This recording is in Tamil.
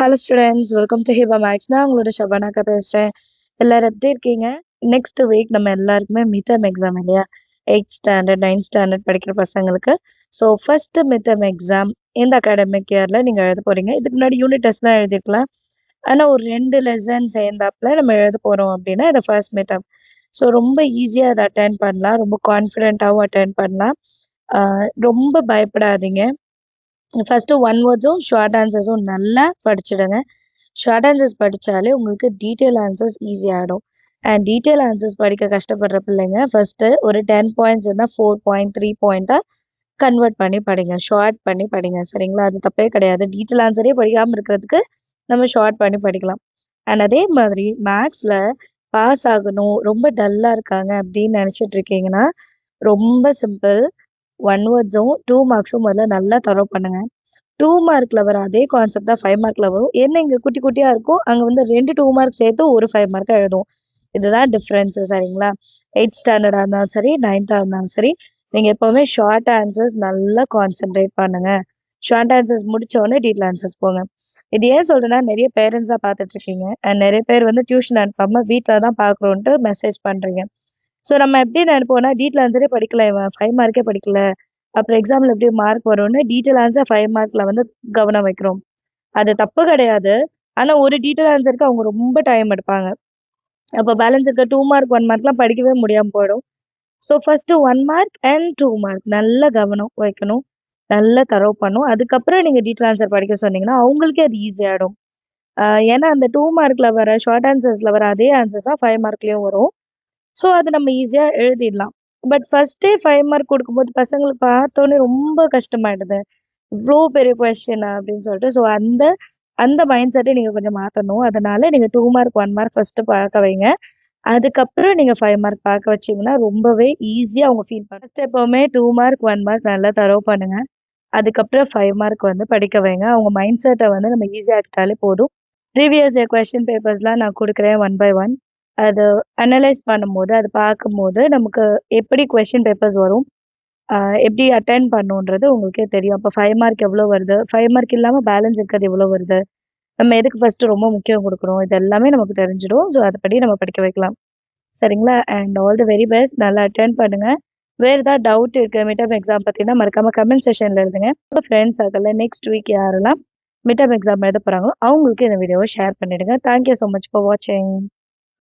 Hello students, welcome to Hiba maths. நான் உங்களோட ஷபானாக்கா பேசுகிறேன். எல்லாரும் எப்படி இருக்கீங்க? நெக்ஸ்ட் வீக் நம்ம எல்லாருக்குமே மிட் டர்ம் எக்ஸாம் இல்லையா? 8th ஸ்டாண்டர்ட் 9th ஸ்டாண்டர்ட் படிக்கிற பசங்களுக்கு. So first mid term exam இந்த அகாடமிக் இயரில் நீங்கள் எழுத போகிறீங்க. இதுக்கு முன்னாடி யூனிட் டெஸ்ட்லாம் எழுதிருக்கலாம். ஆனால் ஒரு 2 லெசன் சேர்ந்தாப்புல நம்ம எழுத போகிறோம் அப்படின்னா இது ஃபர்ஸ்ட் மிட் டர்ம். ஸோ ரொம்ப ஈஸியாக அதை அட்டென்ட் பண்ணலாம், ரொம்ப கான்ஃபிடென்ட்டாகவும் அட்டென்ட் பண்ணலாம். ரொம்ப பயப்படாதீங்க. ஃபர்ஸ்ட்டு 1 வேர்ட்ஸும் ஷார்ட் ஆன்சர்ஸும் நல்லா படிச்சிடுங்க. ஷார்ட் ஆன்சர்ஸ் படித்தாலே உங்களுக்கு டீட்டெயில் ஆன்சர்ஸ் ஈஸியாகிடும். அண்ட் டீட்டெயில் ஆன்சர்ஸ் படிக்க கஷ்டப்படுற பிள்ளைங்க ஃபர்ஸ்ட்டு ஒரு 10 பாயிண்ட்ஸ் இருந்தால் 4 பாயிண்ட் 3 பாயிண்ட்டாக கன்வெர்ட் பண்ணி படிங்க, ஷார்ட் பண்ணி படிங்க. சரிங்களா? அது தப்பே கிடையாது. டீட்டெயில் ஆன்சரே படிக்காமல் இருக்கிறதுக்கு நம்ம ஷார்ட் பண்ணி படிக்கலாம். அண்ட் அதே மாதிரி மேக்ஸில் பாஸ் ஆகணும், ரொம்ப டல்லாக இருக்காங்க அப்படின்னு நினச்சிட்டு இருக்கீங்கன்னா ரொம்ப சிம்பிள். 1 வேர்ட்ஸும் 2 மார்க்ஸும் முதல்ல நல்லா தரவு பண்ணுங்க. 2 மார்க்ல வர அதே கான்செப்ட் தான் 5 மார்க்ல வரும். என்ன இங்க குட்டி குட்டியா இருக்கும், அங்க வந்து 2 2 மார்க் சேர்த்து ஒரு 5 மார்க்கா எழுதுவோம். இதுதான் டிஃபரன்ஸ். சரிங்களா? 8th ஸ்டாண்டர்டா இருந்தாலும் சரி, 9th இருந்தாலும் சரி, நீங்க எப்பவுமே ஷார்ட் ஆன்சர்ஸ் நல்லா கான்சென்ட்ரேட் பண்ணுங்க. ஷார்ட் ஆன்சர்ஸ் முடிச்ச உடனே டீட்டெயில் ஆன்சர்ஸ் போங்க. இது ஏன் சொல்றேன்னா நிறைய பேரண்ட்ஸா பார்த்துட்டு இருக்கீங்க அண்ட் நிறைய பேர் வந்து டியூஷன் அனுப்பாம வீட்டில் தான் பார்க்குறோன்ட்டு மெசேஜ் பண்றீங்க. ஸோ நம்ம எப்படி நினைப்போம்னா டீட்டெயில் ஆன்சரே படிக்கல, இவன் 5 மார்க்கே படிக்கல, அப்புறம் எக்ஸாமில் எப்படி மார்க் வரும்னு டீட்டெயில் ஆன்சர் 5 மார்க்கில் வந்து கவனம் வைக்கிறோம். அது தப்பு கிடையாது. ஆனால் ஒரு டீட்டெயில் ஆன்சருக்கு அவங்க ரொம்ப டைம் எடுப்பாங்க. அப்போ பேலன்ஸ் இருக்க 2 மார்க் 1 மார்க்லாம் படிக்கவே முடியாமல் போயிடும். So first 1 mark and 2 mark நல்ல கவனம் வைக்கணும், நல்ல தரவு பண்ணும். அதுக்கப்புறம் நீங்கள் டீட்டெயில் ஆன்சர் படிக்க சொன்னீங்கன்னா அவங்களுக்கே அது ஈஸியாகிடும். ஏன்னா அந்த 2 மார்க்கில் வர ஷார்ட் ஆன்சர்ஸில் வர அதே ஆன்சர்ஸ் தான் 5 மார்க்லேயும் வரும். ஸோ அது நம்ம ஈஸியாக எழுதிடலாம். பட் ஃபர்ஸ்ட்டே 5 மார்க் கொடுக்கும்போது பசங்களுக்கு பார்த்தோன்னே ரொம்ப கஷ்டமாயிடுது. இவ்வளோ பெரிய கொஸ்டின் அப்படின்னு சொல்லிட்டு. ஸோ அந்த அந்த மைண்ட் செட்டை நீங்கள் கொஞ்சம் மாற்றணும். அதனால நீங்கள் 2 மார்க் 1 மார்க் ஃபர்ஸ்ட்டு பார்க்க வைங்க. அதுக்கப்புறம் நீங்கள் 5 மார்க் பார்க்க வச்சிங்கன்னா ரொம்பவே ஈஸியாக அவங்க ஃபீல் பண்ண. ஃபர்ஸ்ட் எப்போவுமே 2 மார்க் 1 மார்க் நல்லா தரவு பண்ணுங்க. அதுக்கப்புறம் 5 மார்க் வந்து படிக்க வைங்க. அவங்க மைண்ட் செட்டை வந்து நம்ம ஈஸியாக எடுத்தாலே போதும். ப்ரீவியஸ் இயர் கொஸ்டின் பேப்பர்ஸ்லாம் நான் கொடுக்குறேன் 1 பை 1. அது அனலைஸ் பண்ணும்போது, அது பார்க்கும்போது நமக்கு எப்படி கொஸ்டின் பேப்பர்ஸ் வரும், எப்படி அட்டெண்ட் பண்ணணுன்றது உங்களுக்கே தெரியும். அப்போ 5 மார்க் எவ்வளோ வருது, 5 மார்க் இல்லாமல் பேலன்ஸ் இருக்கிறது எவ்வளோ வருது, நம்ம எதுக்கு ஃபர்ஸ்ட்டு ரொம்ப முக்கியம் கொடுக்குறோம், இது எல்லாமே நமக்கு தெரிஞ்சிடும். ஸோ அதுபடி நம்ம படிக்க வைக்கலாம். சரிங்களா? And all the very best. நல்லா அட்டெண்ட் பண்ணுங்க. வேறு ஏதாவது டவுட் இருக்குது மிட் டர்ம் எக்ஸாம் பற்றினா மறக்காமல் கமெண்ட் செஷனில் எழுதுங்க. உங்கள் ஃப்ரெண்ட்ஸ் சர்க்கிளில் நெக்ஸ்ட் வீக் யாரெல்லாம் மிட் டர்ம் எக்ஸாம் எழுத போகிறாங்களோ அவங்களுக்கு இந்த வீடியோவை ஷேர் பண்ணிவிடுங்க. தேங்க்யூ ஸோ மச் ஃபார் வாட்சிங்.